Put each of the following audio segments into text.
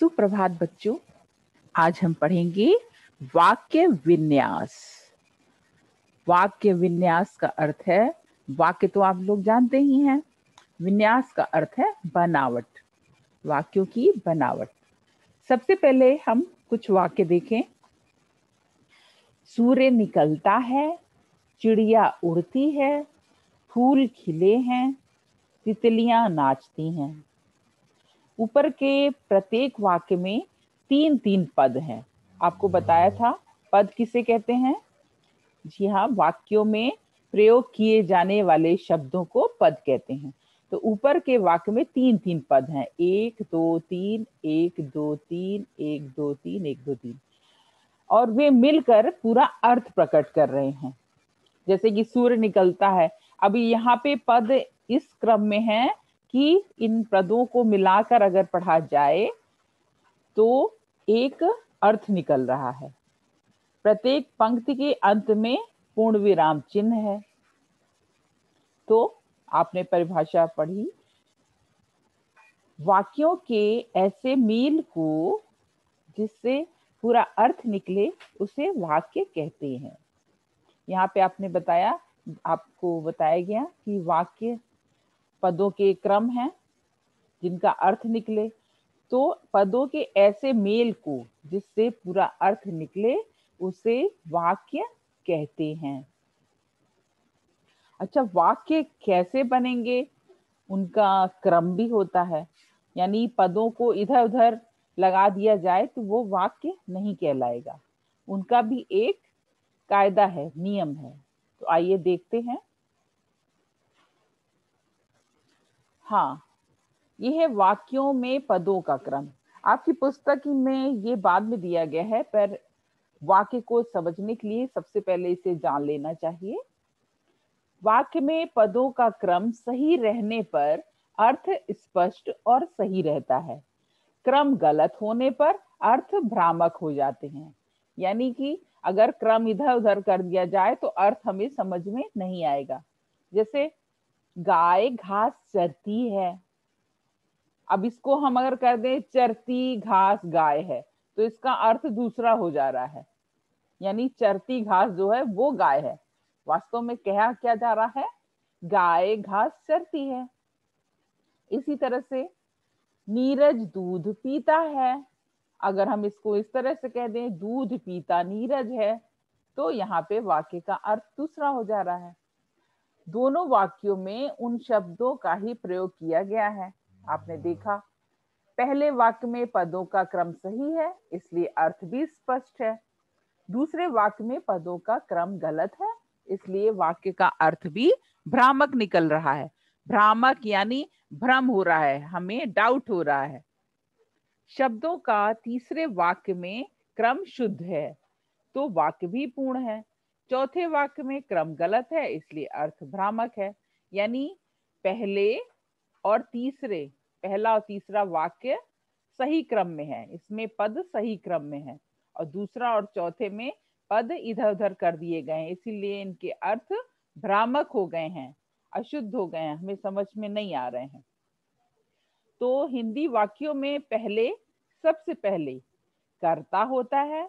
सुप्रभात बच्चों। आज हम पढ़ेंगे वाक्य विन्यास। वाक्य विन्यास का अर्थ है, वाक्य तो आप लोग जानते ही हैं, विन्यास का अर्थ है बनावट, वाक्यों की बनावट। सबसे पहले हम कुछ वाक्य देखें। सूर्य निकलता है, चिड़िया उड़ती है, फूल खिले हैं, तितलियां नाचती हैं। ऊपर के प्रत्येक वाक्य में 3-3 पद हैं। आपको बताया था पद किसे कहते हैं। जी हाँ, वाक्यों में प्रयोग किए जाने वाले शब्दों को पद कहते हैं। तो ऊपर के वाक्य में 3-3 पद हैं, 1 2 3, 1 2 3, 1 2 3, 1 2 3, और वे मिलकर पूरा अर्थ प्रकट कर रहे हैं। जैसे कि सूर्य निकलता है, अभी यहाँ पे पद इस क्रम में है कि इन पदों को मिलाकर अगर पढ़ा जाए तो एक अर्थ निकल रहा है। प्रत्येक पंक्ति के अंत में पूर्ण विराम चिन्ह है। तो आपने परिभाषा पढ़ी, वाक्यों के ऐसे मेल को जिससे पूरा अर्थ निकले उसे वाक्य कहते हैं। यहाँ पे आपको बताया गया कि वाक्य पदों के क्रम हैं जिनका अर्थ निकले, तो पदों के ऐसे मेल को जिससे पूरा अर्थ निकले उसे वाक्य कहते हैं। अच्छा, वाक्य कैसे बनेंगे, उनका क्रम भी होता है। यानी पदों को इधर उधर लगा दिया जाए तो वो वाक्य नहीं कहलाएगा, उनका भी एक कायदा है, नियम है। तो आइए देखते हैं। हाँ, यह है वाक्यों में पदों का क्रम। आपकी पुस्तक में ये बाद में दिया गया है, पर वाक्य को समझने के लिए सबसे पहले इसे जान लेना चाहिए। वाक्य में पदों का क्रम सही रहने पर अर्थ स्पष्ट और सही रहता है। क्रम गलत होने पर अर्थ भ्रामक हो जाते हैं। यानी कि अगर क्रम इधर उधर कर दिया जाए तो अर्थ हमें समझ में नहीं आएगा। जैसे गाय घास चरती है, अब इसको हम अगर कर दें चरती घास गाय है तो इसका अर्थ दूसरा हो जा रहा है। यानी चरती घास जो है वो गाय है, वास्तव में कहा क्या जा रहा है, गाय घास चरती है। इसी तरह से नीरज दूध पीता है, अगर हम इसको इस तरह से कह दें दूध पीता नीरज है, तो यहाँ पे वाक्य का अर्थ दूसरा हो जा रहा है। दोनों वाक्यों में उन शब्दों का ही प्रयोग किया गया है। आपने देखा, पहले वाक्य में पदों का क्रम सही है इसलिए अर्थ भी स्पष्ट है। दूसरे वाक्य में पदों का क्रम गलत है इसलिए वाक्य का अर्थ भी भ्रामक निकल रहा है। भ्रामक यानी भ्रम हो रहा है, हमें डाउट हो रहा है। शब्दों का तीसरे वाक्य में क्रम शुद्ध है तो वाक्य भी पूर्ण है। चौथे वाक्य में क्रम गलत है इसलिए अर्थ भ्रामक है। यानी पहला और तीसरा वाक्य सही क्रम में है, इसमें पद सही क्रम में है, और दूसरा और चौथे में पद इधर उधर कर दिए गए हैं, इसीलिए इनके अर्थ भ्रामक हो गए हैं, अशुद्ध हो गए हैं, हमें समझ में नहीं आ रहे हैं। तो हिंदी वाक्यों में सबसे पहले कर्ता होता है,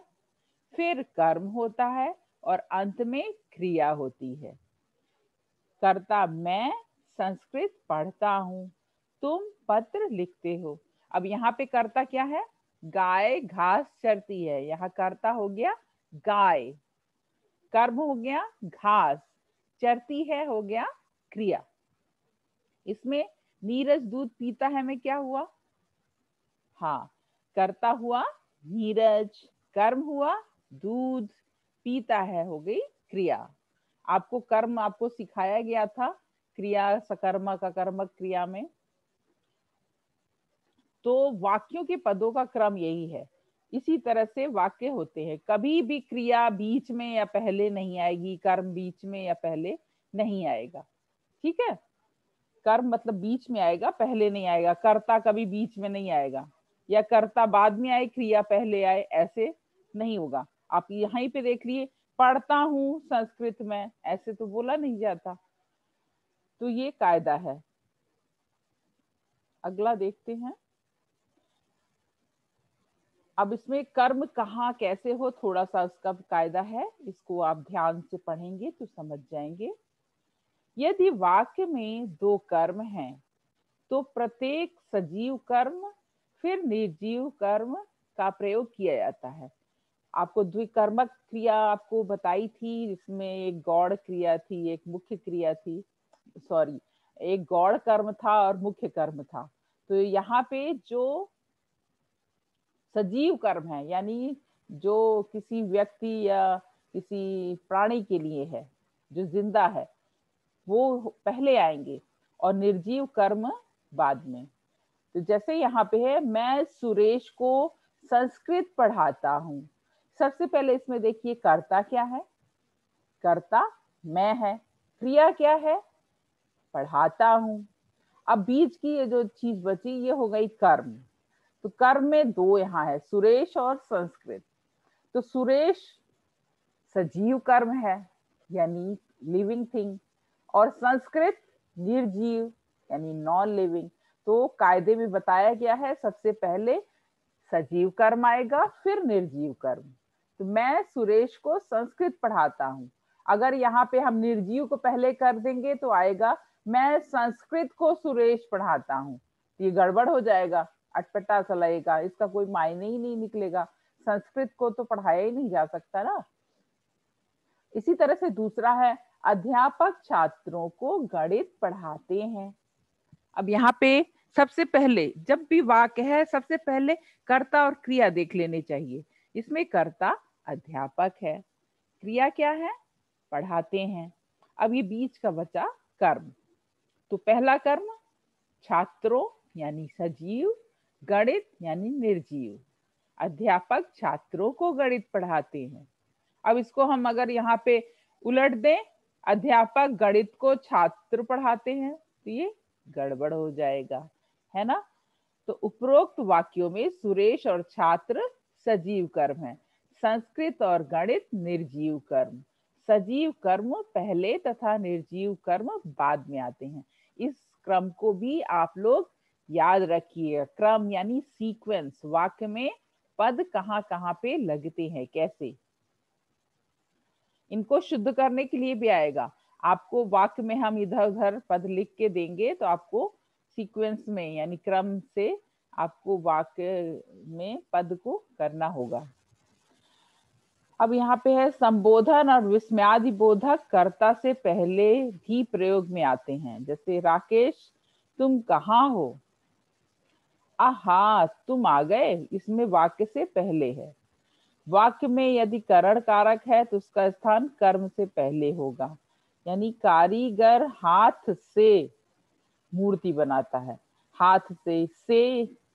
फिर कर्म होता है और अंत में क्रिया होती है। कर्ता मैं संस्कृत पढ़ता हूँ, तुम पत्र लिखते हो। अब यहाँ पे कर्ता क्या है, गाय घास चरती है, यहाँ कर्ता हो गया गाय, कर्म हो गया घास, चरती है हो गया क्रिया। इसमें नीरज दूध पीता है में क्या हुआ, हाँ, कर्ता हुआ नीरज, कर्म हुआ दूध, पीता है हो गई क्रिया। आपको कर्म आपको सिखाया गया था क्रिया सकर्मक अकर्मक क्रिया में। तो वाक्यों के पदों का क्रम यही है। इसी तरह से वाक्य होते हैं, कभी भी क्रिया बीच में या पहले नहीं आएगी, कर्म बीच में या पहले नहीं आएगा। ठीक है, कर्म मतलब बीच में आएगा, पहले नहीं आएगा। कर्ता कभी बीच में नहीं आएगा, या कर्ता बाद में आए क्रिया पहले आए, ऐसे नहीं होगा। आप यहीं पे देख लिए, पढ़ता हूँ संस्कृत में, ऐसे तो बोला नहीं जाता। तो ये कायदा है। अगला देखते हैं। अब इसमें कर्म कहाँ कैसे हो, थोड़ा सा उसका कायदा है, इसको आप ध्यान से पढ़ेंगे तो समझ जाएंगे। यदि वाक्य में दो कर्म हैं तो प्रत्येक सजीव कर्म फिर निर्जीव कर्म का प्रयोग किया जाता है। आपको द्विकर्मक क्रिया आपको बताई थी, जिसमें एक गौड़ क्रिया थी, एक मुख्य क्रिया थी, सॉरी, एक गौड़ कर्म था और मुख्य कर्म था। तो यहाँ पे जो सजीव कर्म है, यानी जो किसी व्यक्ति या किसी प्राणी के लिए है, जो जिंदा है, वो पहले आएंगे और निर्जीव कर्म बाद में। तो जैसे यहाँ पे है, मैं सुरेश को संस्कृत पढ़ाता हूँ। सबसे पहले इसमें देखिए कर्ता क्या है, कर्ता मैं है, क्रिया क्या है, पढ़ाता हूँ। अब बीच की ये जो चीज बची ये हो गई कर्म। तो कर्म में दो यहाँ है, सुरेश और संस्कृत। तो सुरेश सजीव कर्म है, यानी लिविंग थिंग, और संस्कृत निर्जीव यानी नॉन लिविंग। तो कायदे में बताया गया है सबसे पहले सजीव कर्म आएगा फिर निर्जीव कर्म। तो मैं सुरेश को संस्कृत पढ़ाता हूँ। अगर यहाँ पे हम निर्जीव को पहले कर देंगे तो आएगा मैं संस्कृत को सुरेश पढ़ाता हूँ। ये गड़बड़ हो जाएगा, अटपटा सा लगेगा, इसका कोई मायने ही नहीं निकलेगा। संस्कृत को तो पढ़ाया ही नहीं जा सकता ना। इसी तरह से दूसरा है, अध्यापक छात्रों को गणित पढ़ाते हैं। अब यहाँ पे सबसे पहले जब भी वाक्य है सबसे पहले कर्ता और क्रिया देख लेने चाहिए। इसमें कर्ता अध्यापक है, क्रिया क्या है, पढ़ाते हैं। अब ये बीच का बचा कर्म। तो पहला कर्म छात्रों यानी सजीव, गणित यानी निर्जीव। अध्यापक छात्रों को गणित पढ़ाते हैं। अब इसको हम अगर यहाँ पे उलट दें, अध्यापक गणित को छात्र पढ़ाते हैं, तो ये गड़बड़ हो जाएगा, है ना। तो उपरोक्त वाक्यों में सुरेश और छात्र सजीव कर्म है, संस्कृत और गणित निर्जीव कर्म। सजीव कर्म पहले तथा निर्जीव कर्म बाद में आते हैं। इस क्रम को भी आप लोग याद रखिए। क्रम यानी सीक्वेंस, वाक्य में पद कहाँ कहाँ पे लगते हैं, कैसे। इनको शुद्ध करने के लिए भी आएगा आपको। वाक्य में हम इधर उधर पद लिख के देंगे तो आपको सीक्वेंस में यानी क्रम से आपको वाक्य में पद को करना होगा। अब यहाँ पे है, संबोधन और विस्मयादि बोधक कर्ता से पहले भी प्रयोग में आते हैं। जैसे राकेश तुम कहाँ हो, आहा तुम आ गए, इसमें वाक्य से पहले है। वाक्य में यदि करण कारक है तो उसका स्थान कर्म से पहले होगा। यानी कारीगर हाथ से मूर्ति बनाता है, हाथ से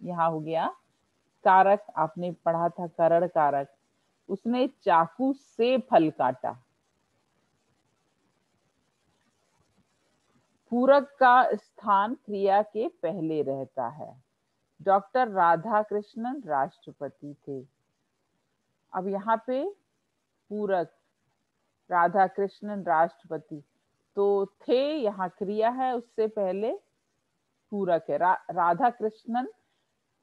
यहाँ हो गया कारक, आपने पढ़ा था करण कारक। उसने चाकू से फल काटा। पूरक का स्थान क्रिया के पहले रहता है। डॉक्टर राधा कृष्णन राष्ट्रपति थे। अब यहाँ पे पूरक, राधा कृष्णन राष्ट्रपति, तो थे यहाँ क्रिया है, उससे पहले पूरक है। राधा कृष्णन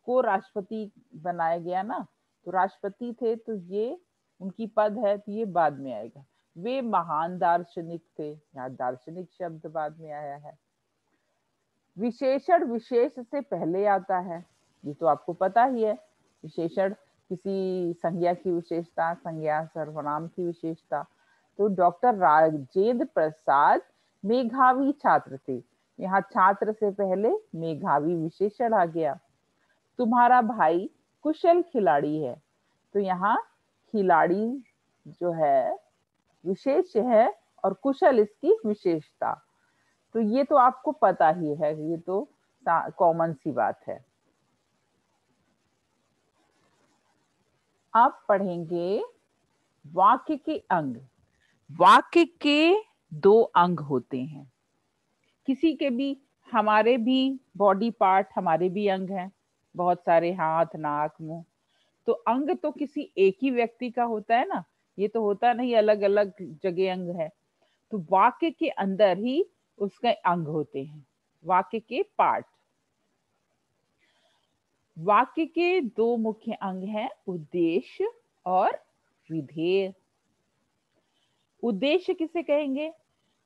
को राष्ट्रपति बनाया गया ना, तो राष्ट्रपति थे तो ये उनकी पद है, तो ये बाद में आएगा। वे महान दार्शनिक थे, यहाँ दार्शनिक शब्द बाद में आया है। विशेषण विशेष से पहले आता है, ये तो आपको पता ही है। विशेषण किसी संज्ञा की विशेषता, संज्ञा सर्वनाम की विशेषता। तो डॉक्टर राजेंद्र प्रसाद मेधावी छात्र थे, यहाँ छात्र से पहले मेधावी विशेषण आ गया। तुम्हारा भाई कुशल खिलाड़ी है, तो यहाँ खिलाड़ी जो है विशेष है और कुशल इसकी विशेषता। तो ये तो आपको पता ही है, ये तो कॉमन सी बात है। आप पढ़ेंगे वाक्य के अंग। वाक्य के दो अंग होते हैं, किसी के भी, हमारे भी बॉडी पार्ट, हमारे भी अंग हैं बहुत सारे, हाथ नाक मुंह। तो अंग तो किसी एक ही व्यक्ति का होता है ना, ये तो होता नहीं, अलग अलग जगह अंग है। तो वाक्य के अंदर ही उसके अंग होते हैं, वाक्य के पार्ट। वाक्य के दो मुख्य अंग हैं, उद्देश्य और विधेय। उद्देश्य किसे कहेंगे?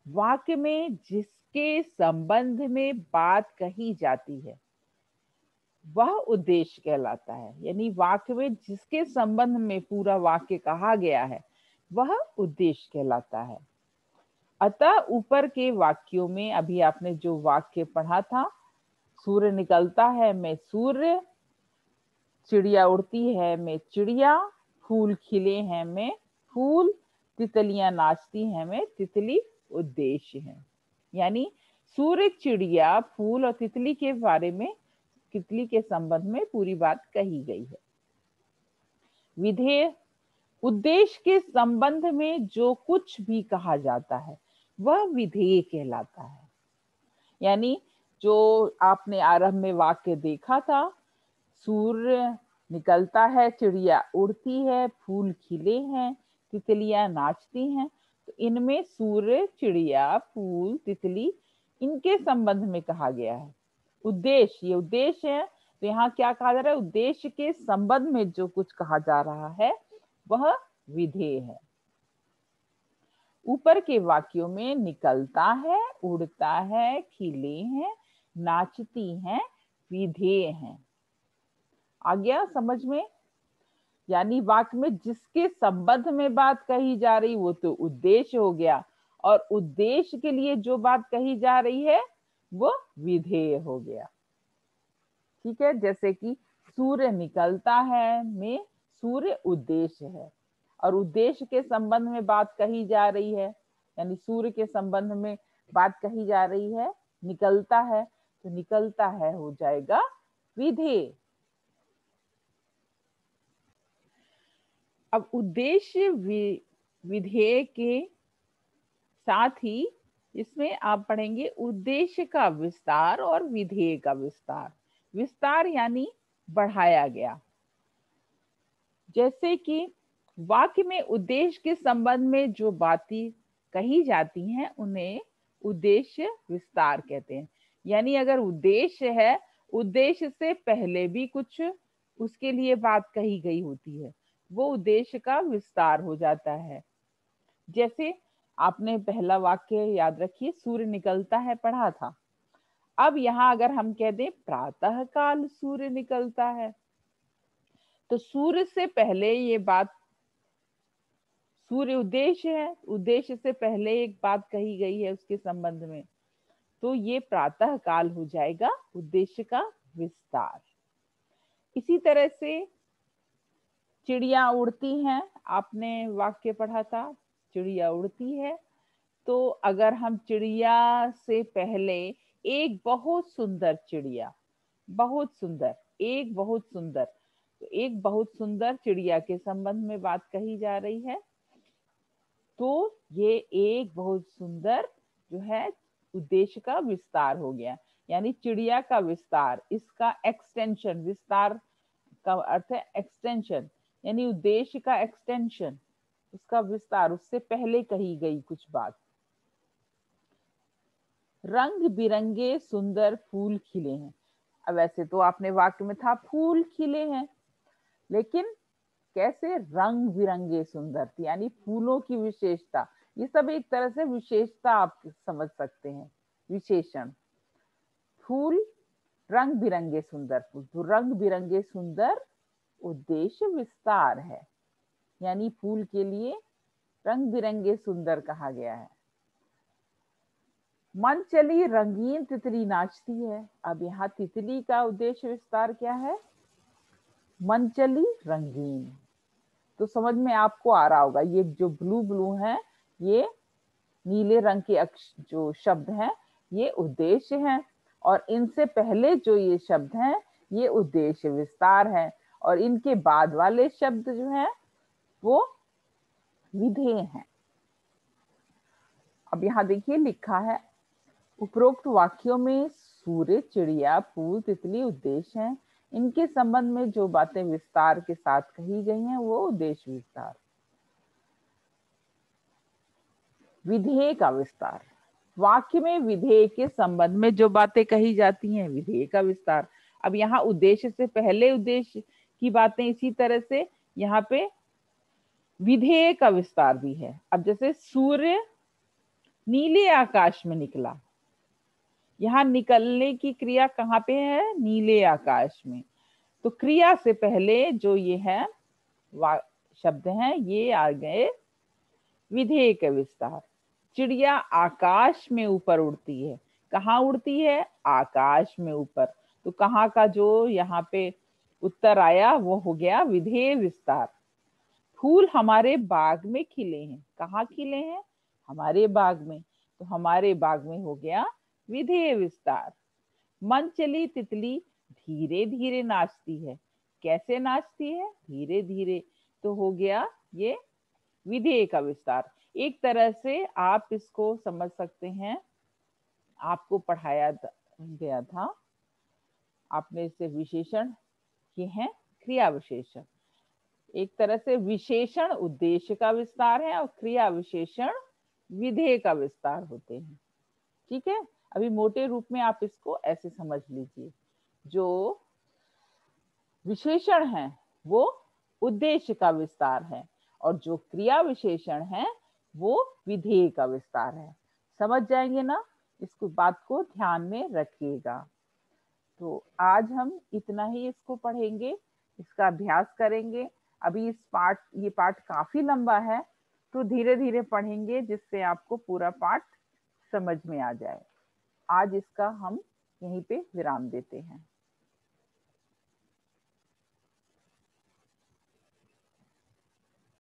वाक्य में जिसके संबंध में बात कही जाती है वह उद्देश्य कहलाता है। यानी वाक्य में जिसके संबंध में पूरा वाक्य कहा गया है वह उद्देश्य कहलाता है। अतः ऊपर के वाक्यों में अभी आपने जो वाक्य पढ़ा था, सूर्य निकलता है मैं सूर्य, चिड़िया उड़ती है मैं चिड़िया, फूल खिले हैं मैं फूल, तितलियां नाचती हैं मैं तितली, उद्देश्य है। यानी सूर्य, चिड़िया, फूल और तितली के बारे में, तितली के संबंध में पूरी बात कही गई है। विधेय, उद्देश्य के संबंध में जो कुछ भी कहा जाता है वह विधेय कहलाता है। यानी जो आपने आरंभ में वाक्य देखा था, सूर्य निकलता है, चिड़िया उड़ती है, फूल खिले हैं, तितलियां नाचती हैं, तो इनमें सूर्य, चिड़िया, फूल, तितली, इनके संबंध में कहा गया है। उद्देश्य, ये उद्देश्य है, तो यहाँ क्या कहा जा रहा है? उद्देश्य के संबंध में जो कुछ कहा जा रहा है वह विधेय है। ऊपर के वाक्यों में निकलता है, उड़ता है, खिले हैं, नाचती हैं, विधेय हैं। आ गया समझ में? यानी वाक्य में जिसके संबंध में बात कही जा रही वो तो उद्देश्य हो गया, और उद्देश्य के लिए जो बात कही जा रही है वो विधेय हो गया। ठीक है, जैसे कि सूर्य निकलता है में सूर्य उद्देश्य है, और उद्देश्य के संबंध में बात कही जा रही है, यानी सूर्य के संबंध में बात कही जा रही है, निकलता है, तो निकलता है हो जाएगा विधेय। अब उद्देश्य विधेय के साथ ही इसमें आप पढ़ेंगे उद्देश्य का विस्तार और विधेय का विस्तार। विस्तार यानी बढ़ाया गया। जैसे कि वाक्य में उद्देश्य के संबंध में जो बातें कही जाती हैं उन्हें उद्देश्य विस्तार कहते हैं। यानी अगर उद्देश्य है, उद्देश्य से पहले भी कुछ उसके लिए बात कही गई होती है, वो उद्देश्य का विस्तार हो जाता है। जैसे आपने पहला वाक्य याद रखिए, सूर्य निकलता है पढ़ा था। अब यहाँ अगर हम कह दें प्रातः काल सूर्य निकलता है, तो सूर्य से पहले ये बात, सूर्य उद्देश्य है, उद्देश्य से पहले एक बात कही गई है उसके संबंध में, तो ये प्रातः काल हो जाएगा उद्देश्य का विस्तार। इसी तरह से चिड़िया उड़ती हैं, आपने वाक्य पढ़ा था, चिड़िया उड़ती है, तो अगर हम चिड़िया से पहले एक बहुत सुंदर चिड़िया, बहुत सुंदर, एक बहुत सुंदर, तो एक बहुत सुंदर चिड़िया के संबंध में बात कही जा रही है, तो ये एक बहुत सुंदर जो है उद्देश्य का विस्तार हो गया। यानी चिड़िया का विस्तार, इसका एक्सटेंशन, विस्तार का अर्थ है एक्सटेंशन, यानी उद्देश्य का एक्सटेंशन, उसका विस्तार, उससे पहले कही गई कुछ बात। रंग बिरंगे सुंदर फूल खिले हैं। अब वैसे तो आपने वाक्य में था फूल खिले हैं, लेकिन कैसे? रंग बिरंगे सुंदर थी, यानी फूलों की विशेषता। ये सब एक तरह से विशेषता आप समझ सकते हैं, विशेषण। फूल रंग बिरंगे सुंदर फूल, तो रंग बिरंगे सुंदर उद्देश्य विस्तार है, यानी फूल के लिए रंग बिरंगे सुंदर कहा गया है। मन चली रंगीन तितली नाचती है। अब यहाँ तितली का उद्देश्य विस्तार क्या है? मन चली रंगीन, तो समझ में आपको आ रहा होगा, ये जो ब्लू ब्लू है, ये नीले रंग के जो शब्द हैं ये उद्देश्य हैं, और इनसे पहले जो ये शब्द हैं ये उद्देश्य विस्तार है, और इनके बाद वाले शब्द जो हैं वो विधेय हैं। अब यहाँ देखिए लिखा है, उपरोक्त वाक्यों में सूर्य, चिड़िया, फूल, तितली उद्देश्य हैं। इनके संबंध में जो बातें विस्तार के साथ कही गई हैं वो उद्देश्य विस्तार। विधेय का विस्तार, वाक्य में विधेय के संबंध में जो बातें कही जाती हैं विधेय का विस्तार। अब यहाँ उद्देश्य से पहले उद्देश्य की बातें, इसी तरह से यहाँ पे विधेय का विस्तार भी है। अब जैसे सूर्य नीले आकाश में निकला, यहाँ निकलने की क्रिया कहाँ पे है? नीले आकाश में। तो क्रिया से पहले जो ये है शब्द हैं, ये आ गए विधेय का विस्तार। चिड़िया आकाश में ऊपर उड़ती है। कहाँ उड़ती है? आकाश में ऊपर। तो कहाँ का जो यहाँ पे उत्तर आया वो हो गया विधेय विस्तार। फूल हमारे बाग में खिले हैं। कहाँ खिले हैं? हमारे बाग में। तो हमारे बाग में हो गया विधेय विस्तार। मन चली तितली धीरे धीरे नाचती है। कैसे नाचती है? धीरे धीरे। तो हो गया ये विधेय का विस्तार। एक तरह से आप इसको समझ सकते हैं, आपको पढ़ाया गया था, आपने इसे विशेषण किए हैं, क्रिया विशेषण। एक तरह से विशेषण उद्देश्य का विस्तार है और क्रिया विशेषण विधेय का विस्तार होते हैं। ठीक है, अभी मोटे रूप में आप इसको ऐसे समझ लीजिए, जो विशेषण है वो उद्देश्य का विस्तार है और जो क्रिया विशेषण है वो विधेय का विस्तार है। समझ जाएंगे ना? इसको बात को ध्यान में रखिएगा। तो आज हम इतना ही इसको पढ़ेंगे, इसका अभ्यास करेंगे। अभी ये पाठ काफी लंबा है, तो धीरे धीरे पढ़ेंगे जिससे आपको पूरा पाठ समझ में आ जाए। आज इसका हम यहीं पे विराम देते हैं।